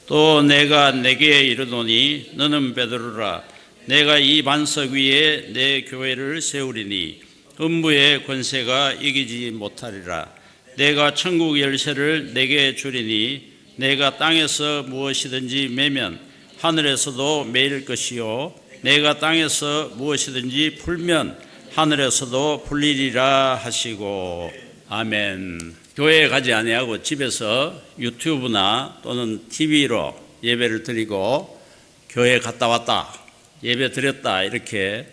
또 내가 내게 이르노니 너는 베드로라. 내가 이 반석 위에 내 교회를 세우리니 음부의 권세가 이기지 못하리라. 내가 천국 열쇠를 내게 주리니 내가 땅에서 무엇이든지 매면 하늘에서도 매일 것이요 내가 땅에서 무엇이든지 풀면 하늘에서도 풀리리라 하시고. 아멘. 교회에 가지 아니하고 집에서 유튜브나 또는 TV로 예배를 드리고 교회에 갔다 왔다, 예배 드렸다, 이렇게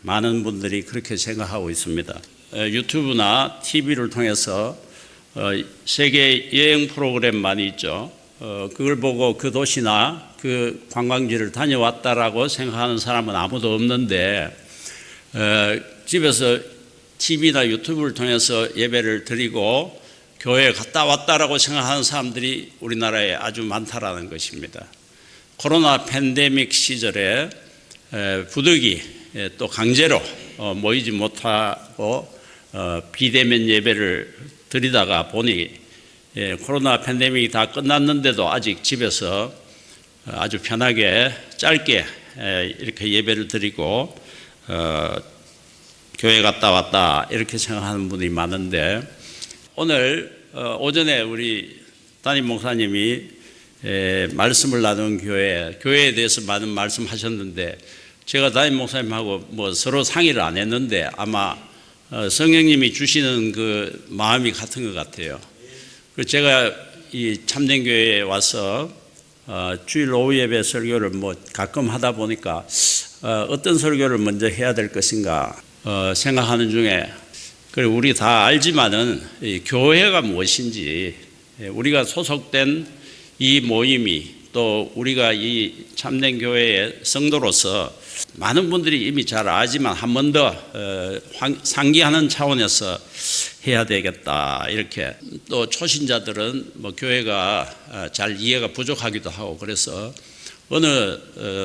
많은 분들이 그렇게 생각하고 있습니다. 유튜브나 TV를 통해서 세계 여행 프로그램 많이 있죠. 그걸 보고 그 도시나 그 관광지를 다녀왔다라고 생각하는 사람은 아무도 없는데, 집에서 TV나 유튜브를 통해서 예배를 드리고 교회에 갔다 왔다라고 생각하는 사람들이 우리나라에 아주 많다라는 것입니다. 코로나 팬데믹 시절에 부득이 또 강제로 모이지 못하고 비대면 예배를 드리다가 보니 코로나 팬데믹이 다 끝났는데도 아직 집에서 아주 편하게 짧게 이렇게 예배를 드리고 교회 갔다 왔다 이렇게 생각하는 분이 많은데, 오늘 오전에 우리 담임 목사님이 말씀을 나눈 교회에 대해서 많은 말씀하셨는데, 제가 담임 목사님하고 서로 상의를 안 했는데 아마 성령님이 주시는 그 마음이 같은 것 같아요. 제가 이 참된교회에 와서 주일 오후 예배 설교를 가끔 하다 보니까 어떤 설교를 먼저 해야 될 것인가 생각하는 중에, 그리고 우리 다 알지만은 이 교회가 무엇인지, 우리가 소속된 이 모임이, 또 우리가 이 참된 교회의 성도로서 많은 분들이 이미 잘 알지만 한 번 더 상기하는 차원에서 해야 되겠다, 이렇게. 또 초신자들은 교회가 잘 이해가 부족하기도 하고, 그래서 어느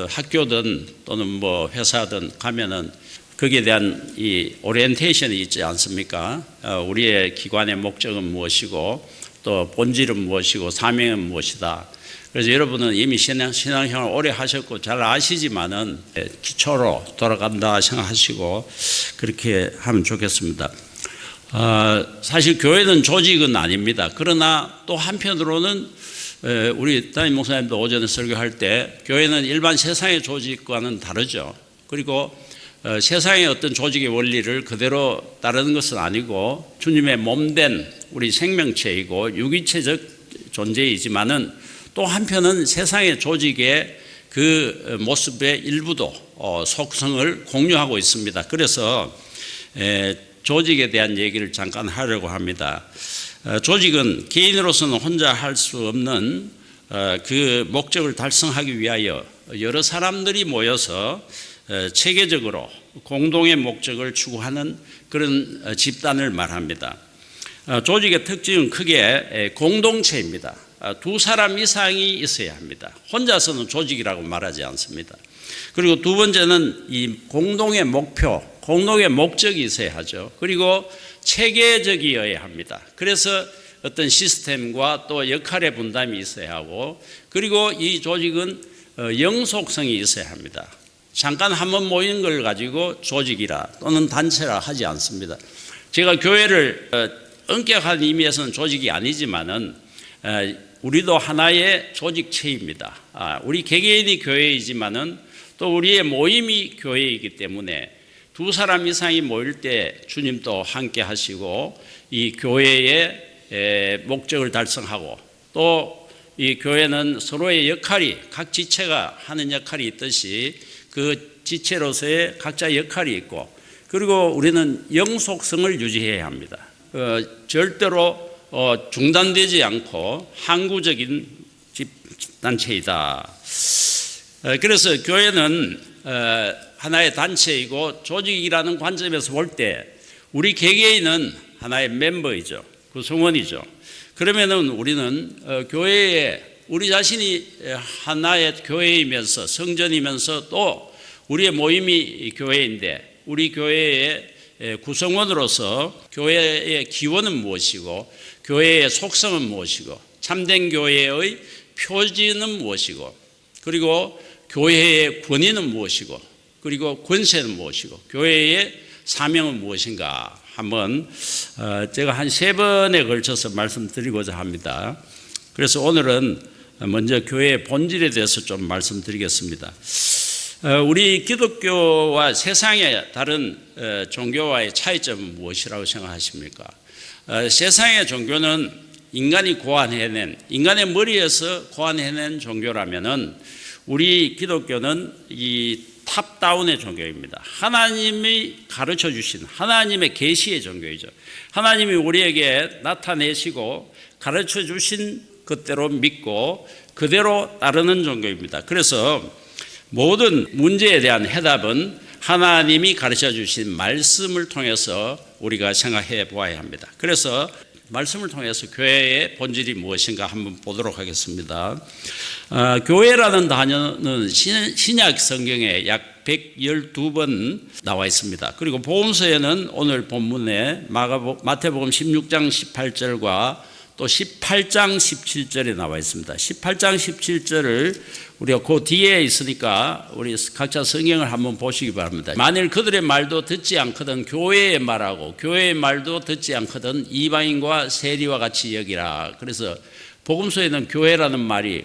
학교든 또는 회사든 가면은 거기에 대한 이 오리엔테이션이 있지 않습니까? 우리의 기관의 목적은 무엇이고 또 본질은 무엇이고 사명은 무엇이다. 그래서 여러분은 이미 신앙생활 오래 하셨고 잘 아시지만은 기초로 돌아간다 생각하시고 그렇게 하면 좋겠습니다. 사실 교회는 조직은 아닙니다. 그러나 또 한편으로는 우리 담임 목사님도 오전에 설교할 때 교회는 일반 세상의 조직과는 다르죠. 그리고 세상의 어떤 조직의 원리를 그대로 따르는 것은 아니고 주님의 몸된 우리 생명체이고 유기체적 존재이지만은 또 한편은 세상의 조직의 그 모습의 일부도 속성을 공유하고 있습니다. 그래서 조직에 대한 얘기를 잠깐 하려고 합니다. 조직은 개인으로서는 혼자 할 수 없는 그 목적을 달성하기 위하여 여러 사람들이 모여서 체계적으로 공동의 목적을 추구하는 그런 집단을 말합니다. 조직의 특징은 크게 공동체입니다. 두 사람 이상이 있어야 합니다. 혼자서는 조직이라고 말하지 않습니다. 그리고 두 번째는 이 공동의 목표, 공동의 목적이 있어야 하죠. 그리고 체계적이어야 합니다. 그래서 어떤 시스템과 또 역할의 분담이 있어야 하고, 그리고 이 조직은 영속성이 있어야 합니다. 잠깐 한번 모이는 걸 가지고 조직이라 또는 단체라 하지 않습니다. 제가 교회를 엄격한 의미에서는 조직이 아니지만은 우리도 하나의 조직체입니다. 우리 개개인이 교회이지만은 또 우리의 모임이 교회이기 때문에 두 사람 이상이 모일 때 주님도 함께 하시고 이 교회의 목적을 달성하고, 또 이 교회는 서로의 역할이, 각 지체가 하는 역할이 있듯이 그 지체로서의 각자 역할이 있고, 그리고 우리는 영속성을 유지해야 합니다. 절대로 중단되지 않고 항구적인 집단체이다. 그래서 교회는 하나의 단체이고 조직이라는 관점에서 볼 때 우리 개개인은 하나의 멤버이죠. 구성원이죠. 그러면은 우리는 교회에 우리 자신이 하나의 교회이면서 성전이면서 또 우리의 모임이 교회인데, 우리 교회의 구성원으로서 교회의 기원은 무엇이고 교회의 속성은 무엇이고 참된 교회의 표지는 무엇이고, 그리고 교회의 권위는 무엇이고, 그리고 권세는 무엇이고, 교회의 사명은 무엇인가 한번 제가 한 3번에 걸쳐서 말씀드리고자 합니다. 그래서 오늘은 먼저 교회의 본질에 대해서 좀 말씀드리겠습니다. 우리 기독교와 세상의 다른 종교와의 차이점은 무엇이라고 생각하십니까? 세상의 종교는 인간이 고안해낸, 인간의 머리에서 고안해낸 종교라면은 우리 기독교는 이 탑다운의 종교입니다. 하나님이 가르쳐 주신 하나님의 계시의 종교이죠. 하나님이 우리에게 나타내시고 가르쳐 주신 것대로 믿고 그대로 따르는 종교입니다. 그래서 모든 문제에 대한 해답은 하나님이 가르쳐 주신 말씀을 통해서 우리가 생각해 보아야 합니다. 그래서 말씀을 통해서 교회의 본질이 무엇인가 한번 보도록 하겠습니다. 교회라는 단어는 신약 성경에 약 112번 나와 있습니다. 그리고 복음서에는 오늘 본문에 마태복음 16장 18절과 또 18장 17절에 나와 있습니다. 18장 17절을 우리가 그 뒤에 있으니까 우리 각자 성경을 한번 보시기 바랍니다. 만일 그들의 말도 듣지 않거든 교회의 말하고 교회의 말도 듣지 않거든 이방인과 세리와 같이 여기라. 그래서 복음서에는 교회라는 말이,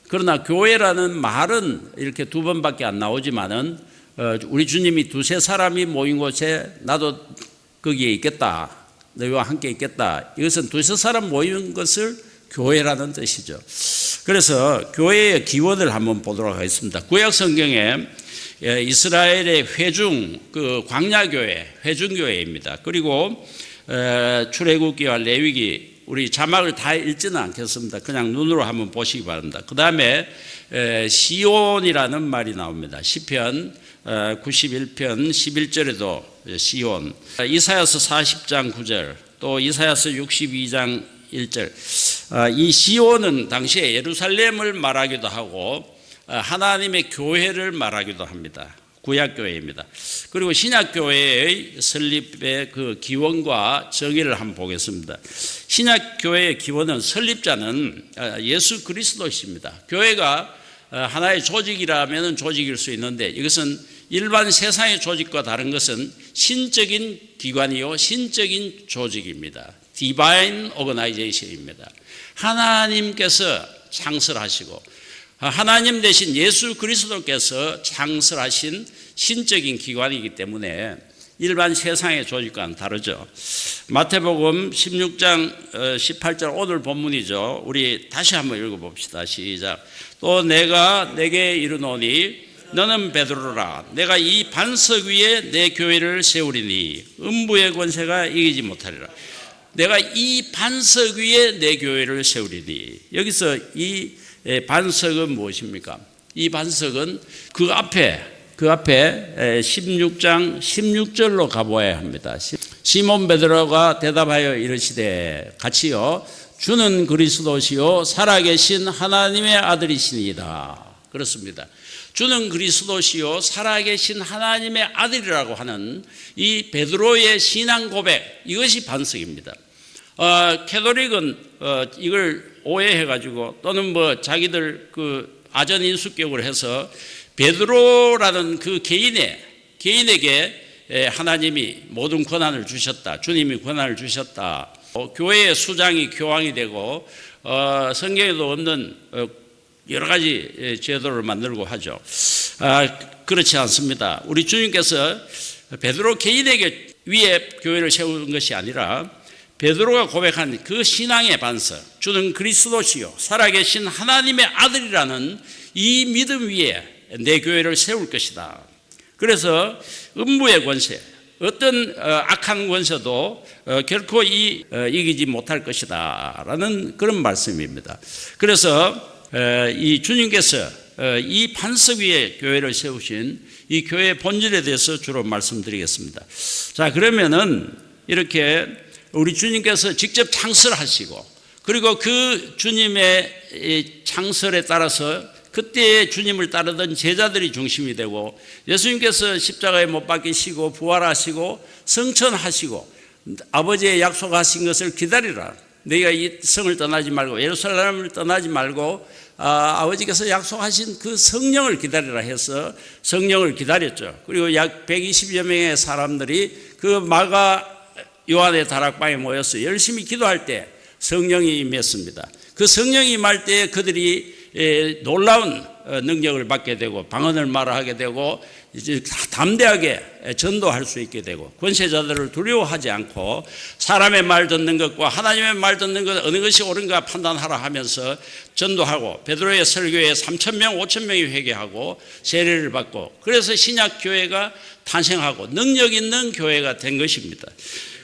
그러나 교회라는 말은 이렇게 2번밖에 안 나오지만은 우리 주님이 2-3사람이 모인 곳에 나도 거기에 있겠다, 너희와 함께 있겠다. 이것은 2-3사람 모인 것을 교회라는 뜻이죠. 그래서 교회의 기원을 한번 보도록 하겠습니다. 구약 성경에 이스라엘의 회중, 그 광야교회, 회중교회입니다. 그리고 출애굽기와 레위기, 우리 자막을 다 읽지는 않겠습니다. 그냥 눈으로 한번 보시기 바랍니다. 그 다음에 시온이라는 말이 나옵니다. 시편 91편 11절에도 시온, 이사야서 40장 9절, 또 이사야서 62장 1절. 이 시온은 당시에 예루살렘을 말하기도 하고 하나님의 교회를 말하기도 합니다. 구약교회입니다. 그리고 신약교회의 설립의 그 기원과 정의를 한번 보겠습니다. 신약교회의 기원은 설립자는 예수 그리스도이십니다. 교회가 하나의 조직이라면 조직일 수 있는데 이것은 일반 세상의 조직과 다른 것은 신적인 기관이요 신적인 조직입니다. 디바인 오거나이제이션입니다. 하나님께서 창설하시고 하나님 대신 예수 그리스도께서 창설하신 신적인 기관이기 때문에 일반 세상의 조직과는 다르죠. 마태복음 16장 18절 오늘 본문이죠. 우리 다시 한번 읽어봅시다. 시작. 또 내가 내게 이르노니 너는 베드로라. 내가 이 반석 위에 내 교회를 세우리니 음부의 권세가 이기지 못하리라. 내가 이 반석 위에 내 교회를 세우리니. 여기서 이 반석은 무엇입니까? 이 반석은 그 앞에 16장 16절로 가보아야 합니다. 시몬 베드로가 대답하여 이르시되 같이요 주는 그리스도시요 살아계신 하나님의 아들이시니이다. 그렇습니다. 주는 그리스도시요 살아계신 하나님의 아들이라고 하는 이 베드로의 신앙 고백, 이것이 반석입니다. 캐톨릭은 이걸 오해해가지고 또는 뭐 자기들 그 아전 인수격을 해서 베드로라는 그 개인에게 하나님이 모든 권한을 주셨다, 주님이 권한을 주셨다, 교회의 수장이 교황이 되고 성경에도 없는 여러 가지 제도를 만들고 하죠. 그렇지 않습니다. 우리 주님께서 베드로 개인에게 위에 교회를 세운 것이 아니라 베드로가 고백한 그 신앙의 반석, 주는 그리스도시요 살아계신 하나님의 아들이라는 이 믿음 위에 내 교회를 세울 것이다. 그래서 음부의 권세, 어떤 악한 권세도 결코 이기지 못할 것이다 라는 그런 말씀입니다. 그래서 이 주님께서 이 반석 위에 교회를 세우신 이 교회의 본질에 대해서 주로 말씀드리겠습니다. 자, 그러면은 이렇게 우리 주님께서 직접 창설하시고 그리고 그 주님의 창설에 따라서 그때 주님을 따르던 제자들이 중심이 되고 예수님께서 십자가에 못 박히시고 부활하시고 성천하시고 아버지의 약속하신 것을 기다리라. 너희가 이 성을 떠나지 말고 예루살렘을 떠나지 말고 아버지께서 약속하신 그 성령을 기다리라 해서 성령을 기다렸죠. 그리고 약 120여 명의 사람들이 그 마가 요한의 다락방에 모여서 열심히 기도할 때 성령이 임했습니다. 그 성령이 임할 때 그들이 놀라운 능력을 받게 되고 방언을 말하게 되고 이제 담대하게 전도할 수 있게 되고 권세자들을 두려워하지 않고 사람의 말 듣는 것과 하나님의 말 듣는 것 어느 것이 옳은가 판단하라 하면서 전도하고 베드로의 설교에 3,000명, 5,000명이 회개하고 세례를 받고 그래서 신약 교회가 탄생하고 능력 있는 교회가 된 것입니다.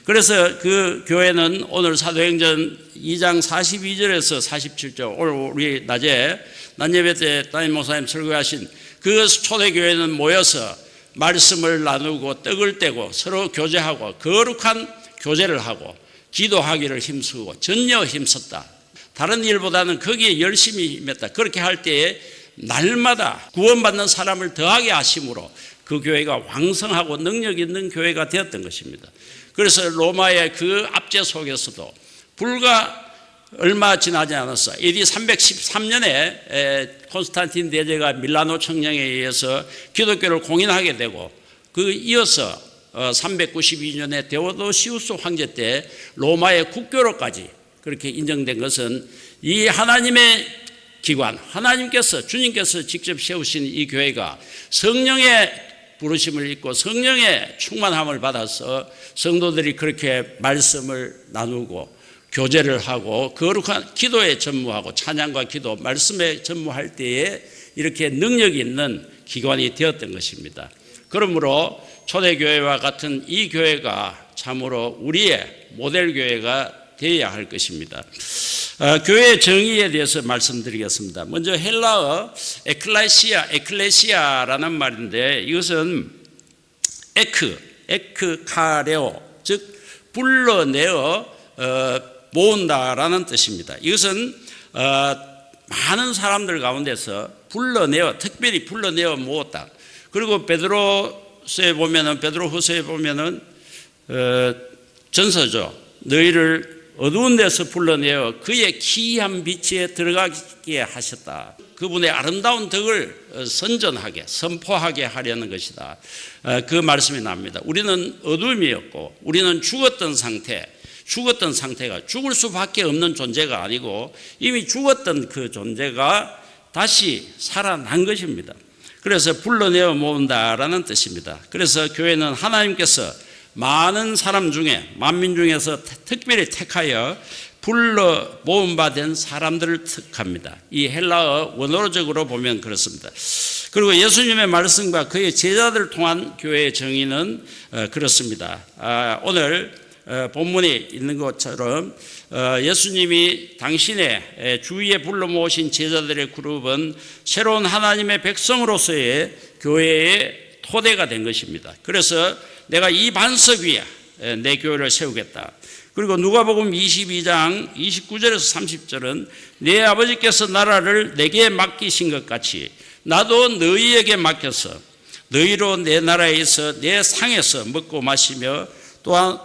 그래서 그 교회는 오늘 사도행전 2장 42절에서 47절 오늘 우리 낮에 낮예배 때 담임 목사님 설교하신 그 초대교회는 모여서 말씀을 나누고 떡을 떼고 서로 교제하고 거룩한 교제를 하고 기도하기를 힘쓰고 전혀 힘썼다. 다른 일보다는 거기에 열심히 임했다. 그렇게 할 때에 날마다 구원받는 사람을 더하게 하심으로 그 교회가 왕성하고 능력 있는 교회가 되었던 것입니다. 그래서 로마의 그 압제 속에서도 불과 얼마 지나지 않았어. AD 313년에 콘스탄틴 대제가 밀라노 청령에 의해서 기독교를 공인하게 되고 그 이어서 392년에 데오도시우스 황제 때 로마의 국교로까지 그렇게 인정된 것은 이 하나님의 기관, 하나님께서 주님께서 직접 세우신 이 교회가 성령의 부르심을 입고 성령의 충만함을 받아서 성도들이 그렇게 말씀을 나누고 교제를 하고 거룩한 기도에 전무하고 찬양과 기도, 말씀에 전무할 때에 이렇게 능력 있는 기관이 되었던 것입니다. 그러므로 초대교회와 같은 이 교회가 참으로 우리의 모델교회가 되어야 할 것입니다. 교회의 정의에 대해서 말씀드리겠습니다. 먼저 헬라어 에클레시아라는 말인데 이것은 에크카레오 즉 불러내어 모은다라는 뜻입니다. 이것은 많은 사람들 가운데서 불러내어 특별히 불러내어 모았다. 그리고 베드로서에 보면은 베드로후서에 보면은 전서죠. 너희를 어두운 데서 불러내어 그의 기이한 빛에 들어가게 하셨다. 그분의 아름다운 덕을 선전하게 선포하게 하려는 것이다. 그 말씀이 납니다. 우리는 어둠이었고 우리는 죽었던 상태가 죽을 수밖에 없는 존재가 아니고 이미 죽었던 그 존재가 다시 살아난 것입니다. 그래서 불러내어 모은다라는 뜻입니다. 그래서 교회는 하나님께서 많은 사람 중에 만민 중에서 특별히 택하여 불러 모음받은 사람들을 택합니다. 이 헬라어 원어적으로 보면 그렇습니다. 그리고 예수님의 말씀과 그의 제자들을 통한 교회의 정의는 그렇습니다. 오늘 본문에 있는 것처럼 예수님이 당신의 주위에 불러 모으신 제자들의 그룹은 새로운 하나님의 백성으로서의 교회의 토대가 된 것입니다. 그래서 내가 이 반석 위에 내 교회를 세우겠다. 그리고 누가복음 22장 29절에서 30절은 내 아버지께서 나라를 내게 맡기신 것 같이 나도 너희에게 맡겨서 너희로 내 나라에서 내 상에서 먹고 마시며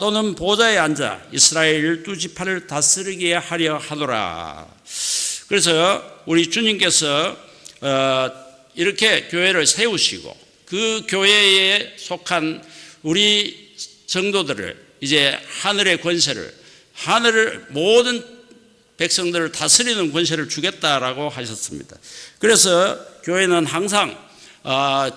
또는 보좌에 앉아 이스라엘 12지파를 다스리게 하려 하노라. 그래서 우리 주님께서 이렇게 교회를 세우시고 그 교회에 속한 우리 성도들을 이제 하늘의 권세를 하늘을 모든 백성들을 다스리는 권세를 주겠다라고 하셨습니다. 그래서 교회는 항상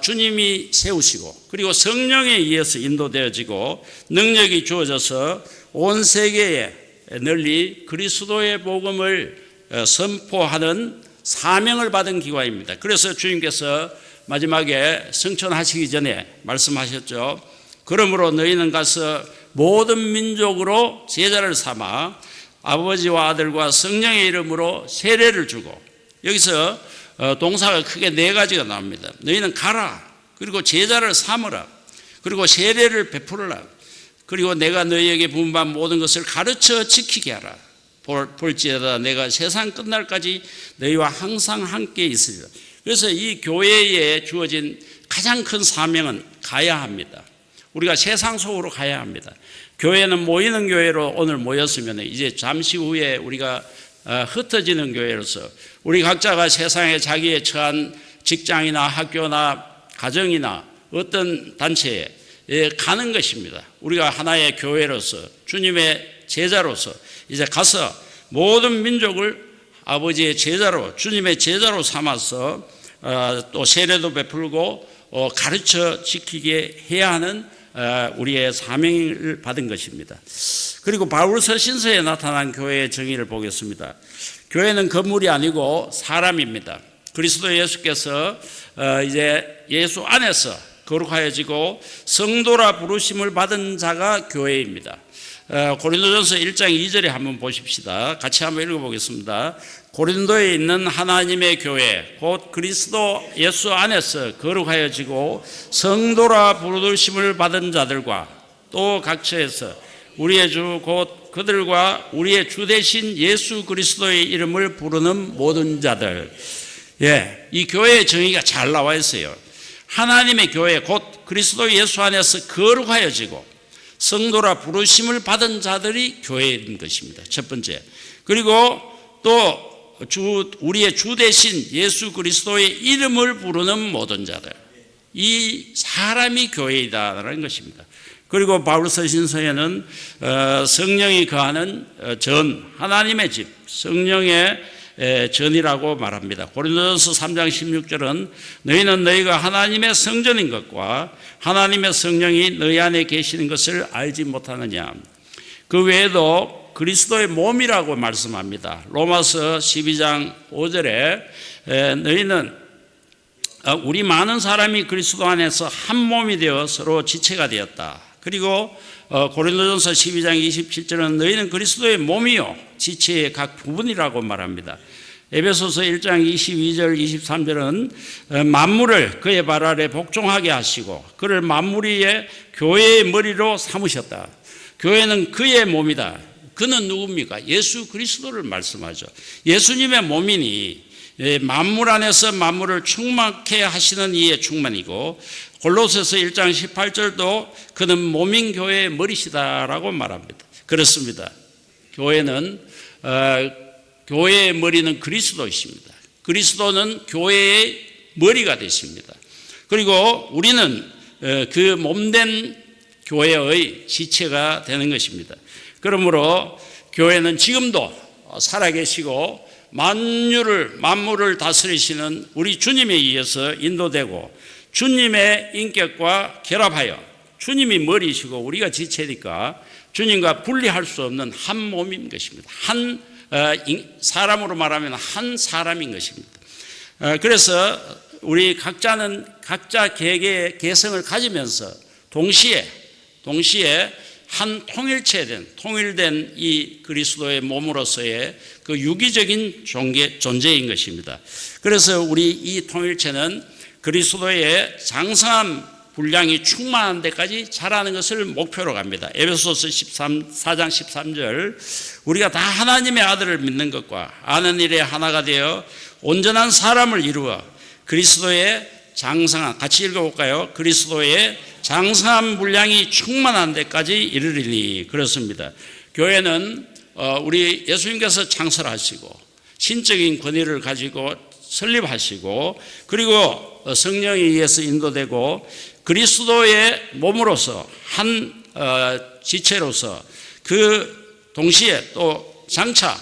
주님이 세우시고 그리고 성령에 의해서 인도되어지고 능력이 주어져서 온 세계에 널리 그리스도의 복음을 선포하는 사명을 받은 기관입니다. 그래서 주님께서 마지막에 성천하시기 전에 말씀하셨죠. 그러므로 너희는 가서 모든 민족으로 제자를 삼아 아버지와 아들과 성령의 이름으로 세례를 주고 여기서 동사가 크게 4가지가 나옵니다. 너희는 가라. 그리고 제자를 삼으라. 그리고 세례를 베풀어라. 그리고 내가 너희에게 분반 모든 것을 가르쳐 지키게 하라. 볼지어다 내가 세상 끝날까지 너희와 항상 함께 있으리라. 그래서 이 교회에 주어진 가장 큰 사명은 가야 합니다. 우리가 세상 속으로 가야 합니다. 교회는 모이는 교회로 오늘 모였으면 이제 잠시 후에 우리가 흩어지는 교회로서 우리 각자가 세상에 자기의 처한 직장이나 학교나 가정이나 어떤 단체에 가는 것입니다. 우리가 하나의 교회로서 주님의 제자로서 이제 가서 모든 민족을 아버지의 제자로 주님의 제자로 삼아서 또 세례도 베풀고 가르쳐 지키게 해야 하는 우리의 사명을 받은 것입니다. 그리고 바울서 신서에 나타난 교회의 정의를 보겠습니다. 교회는 건물이 아니고 사람입니다. 그리스도 예수께서 이제 예수 안에서 거룩하여지고 성도라 부르심을 받은 자가 교회입니다. 고린도전서 1장 2절에 한번 보십시다. 같이 한번 읽어보겠습니다. 고린도에 있는 하나님의 교회 곧 그리스도 예수 안에서 거룩하여지고 성도라 부르심을 받은 자들과 또 각처에서 우리의 주 곧 그들과 우리의 주 되신 예수 그리스도의 이름을 부르는 모든 자들. 이 교회의 정의가 잘 나와 있어요. 하나님의 교회 곧 그리스도 예수 안에서 거룩하여지고 성도라 부르심을 받은 자들이 교회인 것입니다. 첫 번째. 그리고 또 우리의 주 되신 예수 그리스도의 이름을 부르는 모든 자들. 이 사람이 교회이다라는 것입니다. 그리고 바울서 신서에는 성령이 거하는 전, 하나님의 집, 성령의 전이라고 말합니다. 고린도전서 3장 16절은 너희는 너희가 하나님의 성전인 것과 하나님의 성령이 너희 안에 계시는 것을 알지 못하느냐. 그 외에도 그리스도의 몸이라고 말씀합니다. 로마서 12장 5절에 너희는 우리 많은 사람이 그리스도 안에서 한 몸이 되어 서로 지체가 되었다. 그리고 고린도전서 12장 27절은 너희는 그리스도의 몸이요 지체의 각 부분이라고 말합니다. 에베소서 1장 22절 23절은 만물을 그의 발 아래 복종하게 하시고 그를 만물 위에 교회의 머리로 삼으셨다. 교회는 그의 몸이다. 그는 누굽니까? 예수 그리스도를 말씀하죠. 예수님의 몸이니 만물 안에서 만물을 충만케 하시는 이의 충만이고 골로새서 1장 18절도 그는 몸인 교회의 머리시다라고 말합니다. 그렇습니다. 교회는 교회의 머리는 그리스도이십니다. 그리스도는 교회의 머리가 되십니다. 그리고 우리는 그 몸된 교회의 지체가 되는 것입니다. 그러므로 교회는 지금도 살아계시고 만물을 다스리시는 우리 주님에 의해서 인도되고 주님의 인격과 결합하여 주님이 머리이시고 우리가 지체니까 주님과 분리할 수 없는 한 몸인 것입니다. 한 사람으로 말하면 한 사람인 것입니다. 그래서 우리 각자는 각자 개개의 개성을 가지면서 동시에 한 통일된 이 그리스도의 몸으로서의 그 유기적인 존재인 것입니다. 그래서 우리 이 통일체는 그리스도의 장성한 분량이 충만한 데까지 자라는 것을 목표로 갑니다. 에베소서 4장 13절 우리가 다 하나님의 아들을 믿는 것과 아는 일에 하나가 되어 온전한 사람을 이루어 그리스도의 장성한, 같이 읽어볼까요? 그리스도의 장성한 분량이 충만한 데까지 이르리니. 그렇습니다. 교회는 우리 예수님께서 창설하시고 신적인 권위를 가지고 설립하시고 그리고 성령에 의해서 인도되고 그리스도의 몸으로서 한 지체로서 그 동시에 또 장차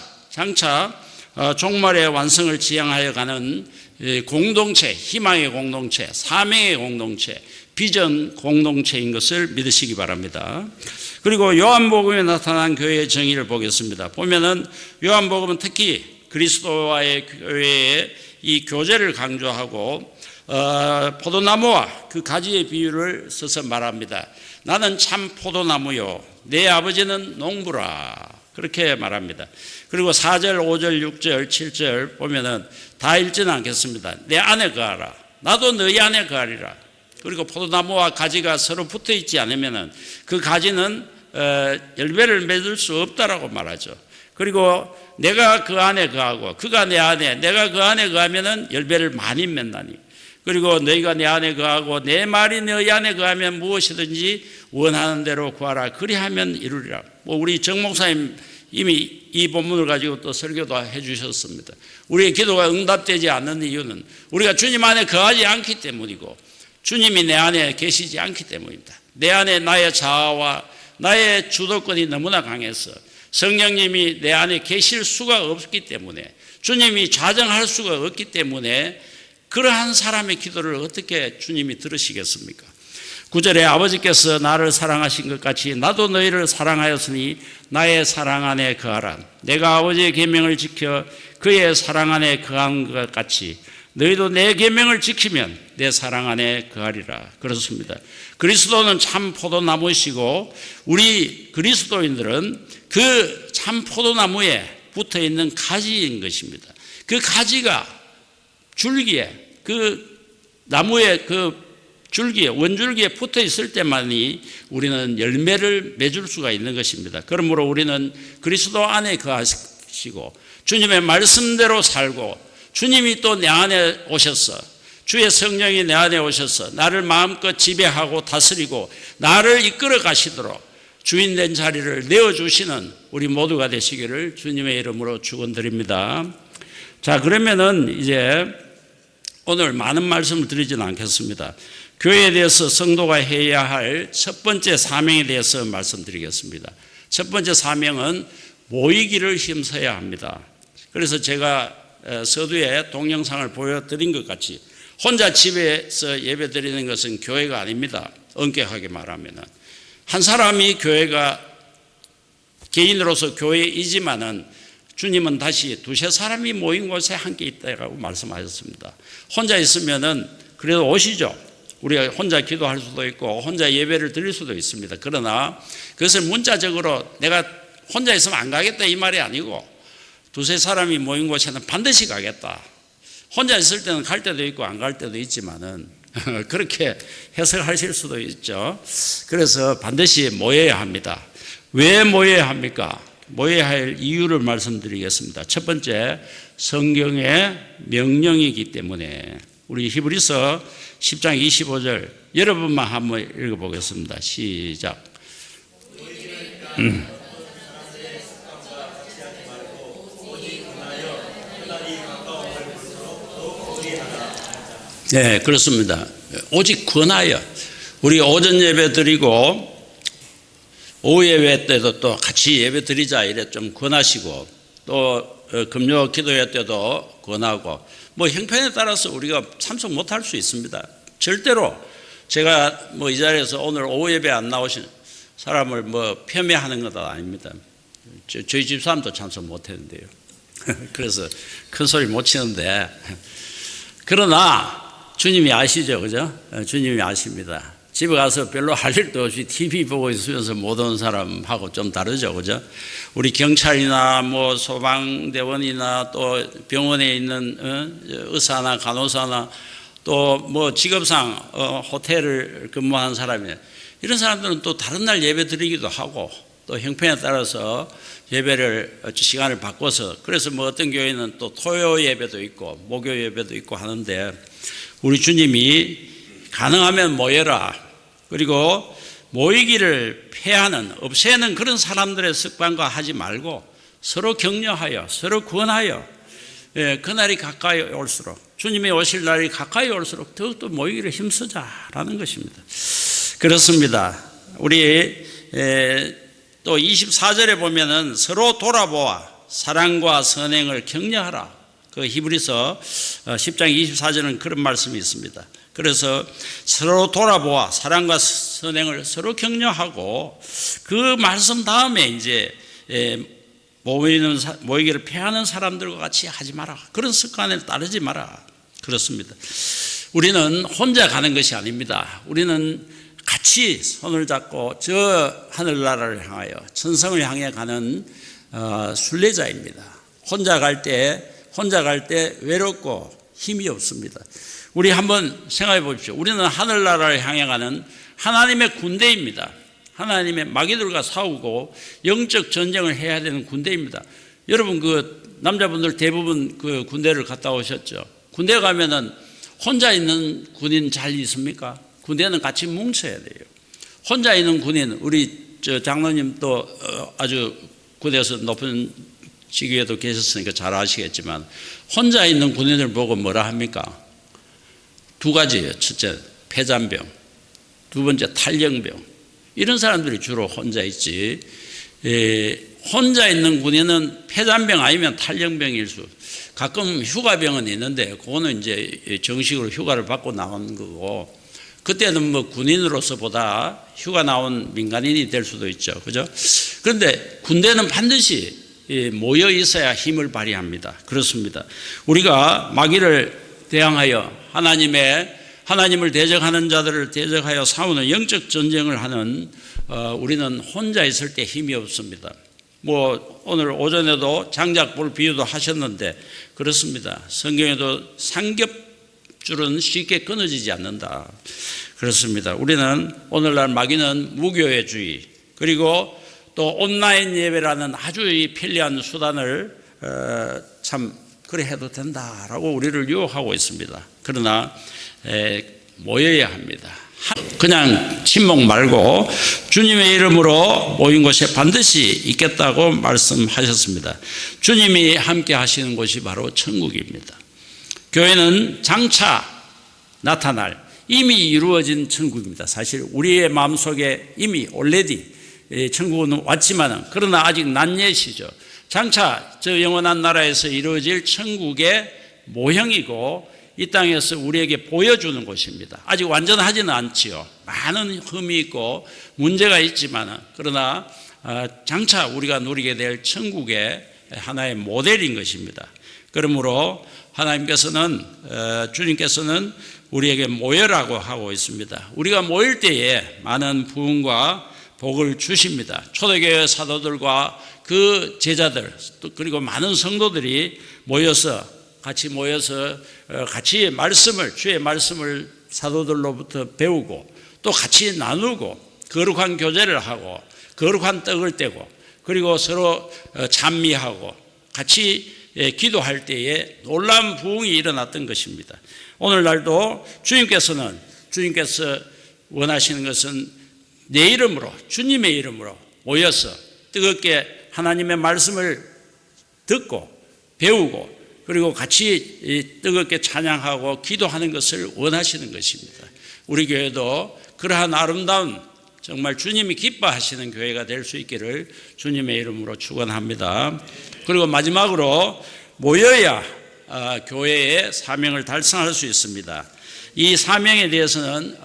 종말의 완성을 지향하여 가는 공동체, 희망의 공동체, 사명의 공동체, 비전 공동체인 것을 믿으시기 바랍니다. 그리고 요한복음에 나타난 교회의 정의를 보겠습니다. 보면은 요한복음은 특히 그리스도와의 교회의 이 교제를 강조하고 포도나무와 그 가지의 비유를 써서 말합니다. 나는 참 포도나무요 내 아버지는 농부라 그렇게 말합니다. 그리고 4절, 5절, 6절, 7절 보면은 다 읽지는 않겠습니다. 내 안에 거하라 나도 너희 안에 거하리라. 그리고 포도나무와 가지가 서로 붙어 있지 않으면은 그 가지는 열매를 맺을 수 없다라고 말하죠. 그리고 내가 그 안에 거하고 그가 내 안에, 내가 그 안에 거하면은 열매를 많이 맺나니. 그리고 너희가 내 안에 거하고 내 말이 너희 안에 거하면 무엇이든지 원하는 대로 구하라. 그리하면 이루리라. 우리 정 목사님 이미 이 본문을 가지고 또 설교도 해주셨습니다. 우리의 기도가 응답되지 않는 이유는 우리가 주님 안에 거하지 않기 때문이고 주님이 내 안에 계시지 않기 때문입니다. 내 안에 나의 자아와 나의 주도권이 너무나 강해서 성령님이 내 안에 계실 수가 없기 때문에, 주님이 좌정할 수가 없기 때문에 그러한 사람의 기도를 어떻게 주님이 들으시겠습니까? 9절에 아버지께서 나를 사랑하신 것 같이 나도 너희를 사랑하였으니 나의 사랑 안에 거하라. 내가 아버지의 계명을 지켜 그의 사랑 안에 거한 것 같이 너희도 내 계명을 지키면 내 사랑 안에 거하리라. 그렇습니다. 그리스도는 참 포도나무시고 우리 그리스도인들은 그 참 포도나무에 붙어있는 가지인 것입니다. 그 가지가 줄기에, 그 나무의 그 줄기에, 원줄기에 붙어 있을 때만이 우리는 열매를 맺을 수가 있는 것입니다. 그러므로 우리는 그리스도 안에 거하시고 주님의 말씀대로 살고 주님이 또 내 안에 오셔서, 주의 성령이 내 안에 오셔서 나를 마음껏 지배하고 다스리고 나를 이끌어 가시도록 주인된 자리를 내어주시는 우리 모두가 되시기를 주님의 이름으로 축원드립니다. 자, 그러면은 이제 오늘 많은 말씀을 드리지는 않겠습니다. 교회에 대해서 성도가 해야 할 첫 번째 사명에 대해서 말씀드리겠습니다. 첫 번째 사명은 모이기를 힘써야 합니다. 그래서 제가 서두에 동영상을 보여드린 것 같이 혼자 집에서 예배 드리는 것은 교회가 아닙니다. 엄격하게 말하면 한 사람이 교회가 개인으로서 교회이지만은 주님은 다시 두세 사람이 모인 곳에 함께 있다고 말씀하셨습니다. 혼자 있으면은 그래도 오시죠. 우리가 혼자 기도할 수도 있고 혼자 예배를 드릴 수도 있습니다. 그러나 그것을 문자적으로 내가 혼자 있으면 안 가겠다 이 말이 아니고 두세 사람이 모인 곳에는 반드시 가겠다. 혼자 있을 때는 갈 때도 있고 안 갈 때도 있지만은 그렇게 해석하실 수도 있죠. 그래서 반드시 모여야 합니다. 왜 모여야 합니까? 모여야 할 이유를 말씀드리겠습니다. 첫 번째, 성경의 명령이기 때문에. 우리 히브리서 10장 25절 여러분만 한번 읽어보겠습니다. 시작. 네, 그렇습니다. 오직 권하여. 우리 오전 예배 드리고 오후 예배 때도 또 같이 예배 드리자 이래 좀 권하시고 또 금요 기도회 때도 권하고 뭐 형편에 따라서 우리가 참석 못할 수 있습니다. 절대로 제가 뭐 이 자리에서 오늘 오후 예배 안 나오신 사람을 뭐 폄훼하는 것도 아닙니다. 저희 집사람도 참석 못했는데요. 그래서 큰 소리 못 치는데 그러나 주님이 아시죠, 그죠? 주님이 아십니다. 집에 가서 별로 할 일도 없이 TV 보고 있으면서 못 온 사람하고 좀 다르죠, 그죠? 우리 경찰이나 뭐 소방대원이나 또 병원에 있는 의사나 간호사나 또 뭐 직업상 호텔을 근무하는 사람이나 이런 사람들은 또 다른 날 예배 드리기도 하고 또 형편에 따라서 예배를 시간을 바꿔서 그래서 뭐 어떤 교회는 또 토요 예배도 있고 목요 예배도 있고 하는데 우리 주님이 가능하면 모여라. 그리고 모이기를 폐하는 없애는 그런 사람들의 습관과 하지 말고 서로 격려하여 서로 구원하여 그날이 가까이 올수록 주님이 오실 날이 가까이 올수록 더욱더 모이기를 힘쓰자라는 것입니다. 그렇습니다. 우리 또 24절에 보면은 서로 돌아보아 사랑과 선행을 격려하라. 그 히브리서 10장 24절은 그런 말씀이 있습니다. 그래서 서로 돌아보아 사랑과 선행을 서로 격려하고 그 말씀 다음에 이제 모이기를 폐하는 사람들과 같이 하지 마라. 그런 습관에 따르지 마라. 그렇습니다. 우리는 혼자 가는 것이 아닙니다. 우리는 같이 손을 잡고 저 하늘나라를 향하여 천성을 향해 가는 순례자입니다. 혼자 갈 때 외롭고 힘이 없습니다. 우리 한번 생각해 보십시오. 우리는 하늘나라를 향해 가는 하나님의 군대입니다. 하나님의 마귀들과 싸우고 영적 전쟁을 해야 되는 군대입니다. 여러분 그 남자분들 대부분 그 군대를 갔다 오셨죠. 군대 가면은 혼자 있는 군인 잘 있습니까? 군대는 같이 뭉쳐야 돼요. 혼자 있는 군인, 우리 장로님 또 아주 군에서 높은 직위에도 계셨으니까 잘 아시겠지만 혼자 있는 군인을 보고 뭐라 합니까? 두 가지예요. 첫째, 폐잔병. 두 번째, 탈영병. 이런 사람들이 주로 혼자 있지. 혼자 있는 군인은 폐잔병 아니면 탈영병일 수. 가끔 휴가병은 있는데 그거는 이제 정식으로 휴가를 받고 나온 거고, 그때는 뭐 군인으로서보다 휴가 나온 민간인이 될 수도 있죠. 그죠? 그런데 군대는 반드시 모여 있어야 힘을 발휘합니다. 그렇습니다. 우리가 마귀를 대항하여 하나님을 대적하는 자들을 대적하여 싸우는 영적 전쟁을 하는 우리는 혼자 있을 때 힘이 없습니다. 뭐 오늘 오전에도 장작불 비유도 하셨는데 그렇습니다. 성경에도 삼겹줄은 쉽게 끊어지지 않는다. 그렇습니다. 우리는 오늘날 마귀는 무교회주의, 그리고 또 온라인 예배라는 아주 편리한 수단을 참 그래 해도 된다라고 우리를 유혹하고 있습니다. 그러나 모여야 합니다. 그냥 침묵 말고 주님의 이름으로 모인 곳에 반드시 있겠다고 말씀하셨습니다. 주님이 함께 하시는 곳이 바로 천국입니다. 교회는 장차 나타날 이미 이루어진 천국입니다. 사실 우리의 마음속에 이미 already 천국은 왔지만 그러나 아직 난예시죠. 장차 저 영원한 나라에서 이루어질 천국의 모형이고 이 땅에서 우리에게 보여주는 곳입니다. 아직 완전하지는 않지요. 많은 흠이 있고 문제가 있지만 그러나 장차 우리가 누리게 될 천국의 하나의 모델인 것입니다. 그러므로 하나님께서는 주님께서는 우리에게 모여라고 하고 있습니다. 우리가 모일 때에 많은 부흥과 복을 주십니다. 초대교회 사도들과 그 제자들 그리고 많은 성도들이 같이 모여서 같이 주의 말씀을 사도들로부터 배우고 또 같이 나누고 거룩한 교제를 하고 거룩한 떡을 떼고 그리고 서로 찬미하고 같이 기도할 때에 놀라운 부흥이 일어났던 것입니다. 오늘날도 주님께서 원하시는 것은 내 이름으로, 주님의 이름으로 모여서 뜨겁게 하나님의 말씀을 듣고 배우고 그리고 같이 뜨겁게 찬양하고 기도하는 것을 원하시는 것입니다. 우리 교회도 그러한 아름다운 정말 주님이 기뻐하시는 교회가 될 수 있기를 주님의 이름으로 축원합니다. 그리고 마지막으로 모여야 교회의 사명을 달성할 수 있습니다. 이 사명에 대해서는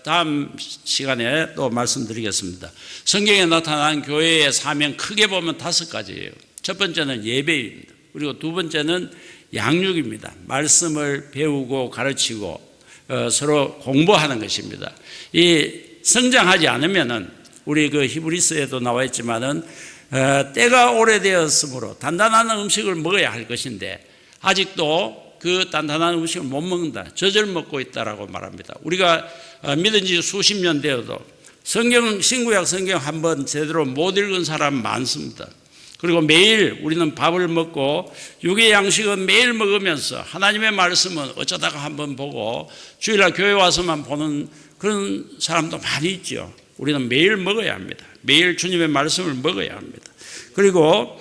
다음 시간에 또 말씀드리겠습니다. 성경에 나타난 교회의 사명 크게 보면 5가지예요. 첫 번째는 예배입니다. 그리고 두 번째는 양육입니다. 말씀을 배우고 가르치고 서로 공부하는 것입니다. 이 성장하지 않으면은 우리 그 히브리서에도 나와 있지만은 때가 오래되었으므로 단단한 음식을 먹어야 할 것인데 아직도 그 단단한 음식을 못 먹는다. 젖을 먹고 있다라고 말합니다. 우리가 믿은 지 수십 년 되어도 신구약 성경 한번 제대로 못 읽은 사람 많습니다. 그리고 매일 우리는 밥을 먹고 육의 양식은 매일 먹으면서 하나님의 말씀은 어쩌다가 한번 보고 주일날 교회 와서만 보는 그런 사람도 많이 있죠. 우리는 매일 먹어야 합니다. 매일 주님의 말씀을 먹어야 합니다. 그리고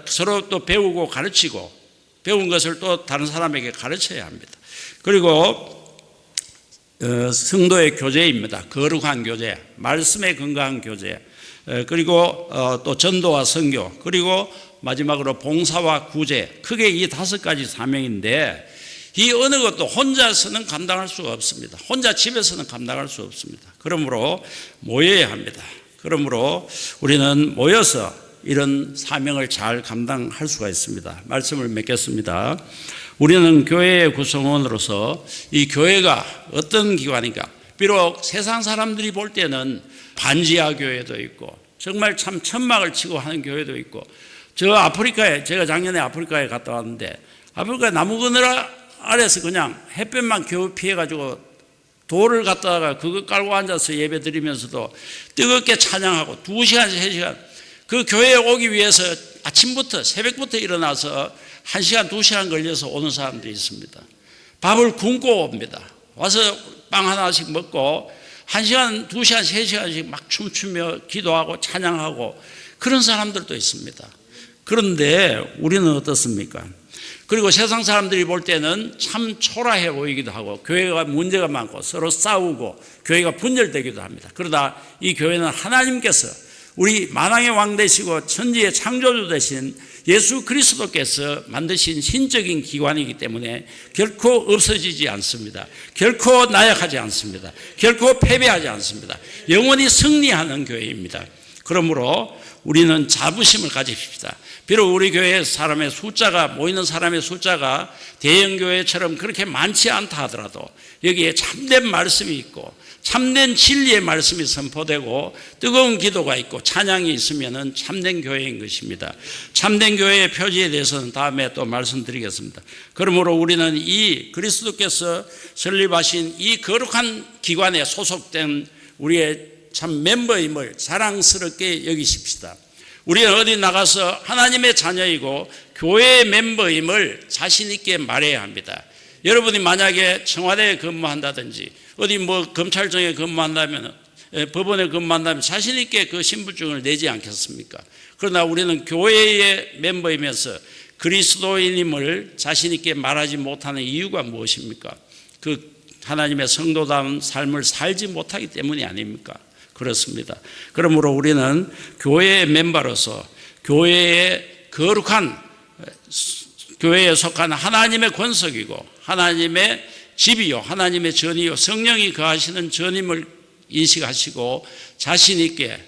서로 또 배우고 가르치고 배운 것을 또 다른 사람에게 가르쳐야 합니다. 그리고 성도의 교제입니다. 거룩한 교제, 말씀에 근거한 교제, 그리고 또 전도와 선교, 그리고 마지막으로 봉사와 구제, 크게 이 5가지 사명인데 이 어느 것도 혼자서는 감당할 수가 없습니다. 혼자 집에서는 감당할 수 없습니다. 그러므로 모여야 합니다. 그러므로 우리는 모여서 이런 사명을 잘 감당할 수가 있습니다. 말씀을 맺겠습니다. 우리는 교회의 구성원으로서 이 교회가 어떤 기관인가, 비록 세상 사람들이 볼 때는 반지하 교회도 있고 정말 참 천막을 치고 하는 교회도 있고, 제가 작년에 아프리카에 갔다 왔는데 아프리카 나무 그늘 아래서 그냥 햇볕만 겨우 피해가지고 돌을 갖다가 그거 깔고 앉아서 예배 드리면서도 뜨겁게 찬양하고 2시간, 3시간 그 교회에 오기 위해서 아침부터 새벽부터 일어나서 1시간, 2시간 걸려서 오는 사람들이 있습니다. 밥을 굶고 옵니다. 와서 빵 하나씩 먹고 1시간, 2시간, 3시간씩 막 춤추며 기도하고 찬양하고 그런 사람들도 있습니다. 그런데 우리는 어떻습니까? 그리고 세상 사람들이 볼 때는 참 초라해 보이기도 하고 교회가 문제가 많고 서로 싸우고 교회가 분열되기도 합니다. 그러다 이 교회는 하나님께서 우리 만왕의 왕 되시고 천지의 창조주 되신 예수 그리스도께서 만드신 신적인 기관이기 때문에 결코 없어지지 않습니다. 결코 나약하지 않습니다. 결코 패배하지 않습니다. 영원히 승리하는 교회입니다. 그러므로 우리는 자부심을 가집시다. 비록 우리 교회 사람의 숫자가 모이는 사람의 숫자가 대형 교회처럼 그렇게 많지 않다 하더라도 여기에 참된 말씀이 있고 참된 진리의 말씀이 선포되고 뜨거운 기도가 있고 찬양이 있으면 참된 교회인 것입니다. 참된 교회의 표지에 대해서는 다음에 또 말씀드리겠습니다. 그러므로 우리는 이 그리스도께서 설립하신 이 거룩한 기관에 소속된 우리의 참 멤버임을 자랑스럽게 여기십시다. 우리는 어디 나가서 하나님의 자녀이고 교회의 멤버임을 자신 있게 말해야 합니다. 여러분이 만약에 청와대에 근무한다든지 어디 검찰청에 근무한다면 법원에 근무한다면 자신 있게 그 신분증을 내지 않겠습니까? 그러나 우리는 교회의 멤버이면서 그리스도인임을 자신 있게 말하지 못하는 이유가 무엇입니까? 그 하나님의 성도다운 삶을 살지 못하기 때문이 아닙니까? 그렇습니다. 그러므로 우리는 교회의 멤버로서 교회의 거룩한 교회에 속한 하나님의 권속이고 하나님의 집이요 하나님의 전이요 성령이 거하시는 전임을 인식하시고 자신 있게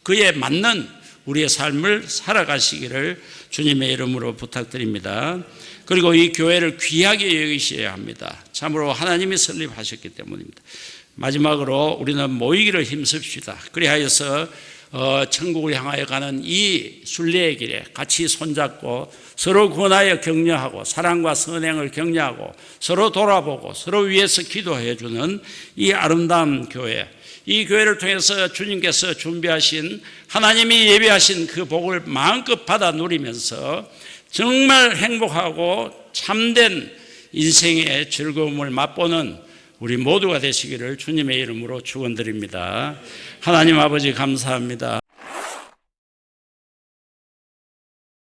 그에 맞는 우리의 삶을 살아가시기를 주님의 이름으로 부탁드립니다. 그리고 이 교회를 귀하게 여기셔야 합니다. 참으로 하나님이 설립하셨기 때문입니다. 마지막으로 우리는 모이기를 힘씁시다. 그리하여서 천국을 향하여 가는 이 순례의 길에 같이 손잡고 서로 권하여 격려하고 사랑과 선행을 격려하고 서로 돌아보고 서로 위해서 기도해 주는 이 아름다운 교회, 이 교회를 통해서 주님께서 준비하신 하나님이 예비하신 그 복을 마음껏 받아 누리면서 정말 행복하고 참된 인생의 즐거움을 맛보는 우리 모두가 되시기를 주님의 이름으로 축원드립니다. 하나님 아버지 감사합니다.